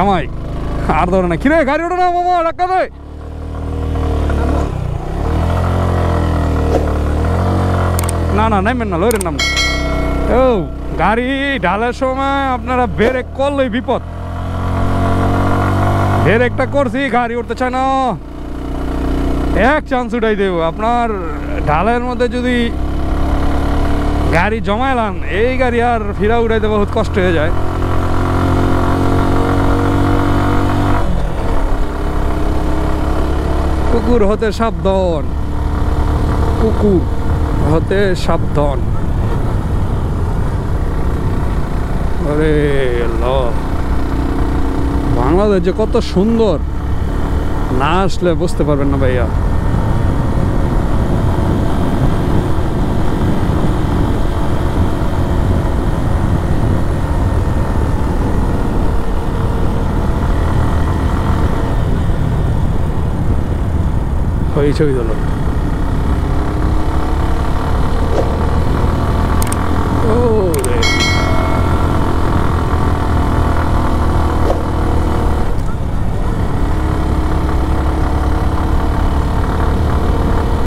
জামাই আর ধরে না কিরে গাড়ি ওঠে না মামা ধাক্কা দে না না নামবেন না লইরের নাম ও গাড়ি ঢালার সময় আপনারা ব্রেক করলেই বিপদ ব্রেকটা করছি গাড়ি উঠতে চায় না এক চান্স উঠাই দেব আপনার ঢালের মধ্যে যদি গাড়ি জমাইলাম এই গাড়ি আর ফিরা উঠাইতে বহুত কষ্ট হয়ে যায় কুকুর হতে সাবধান কুকুর হতে সাবধান আরে আল্লাহ বাংলাদেশ যে কত সুন্দর না আসলে বুঝতে পারবেন না ভাইয়া ওই ছবি তোলো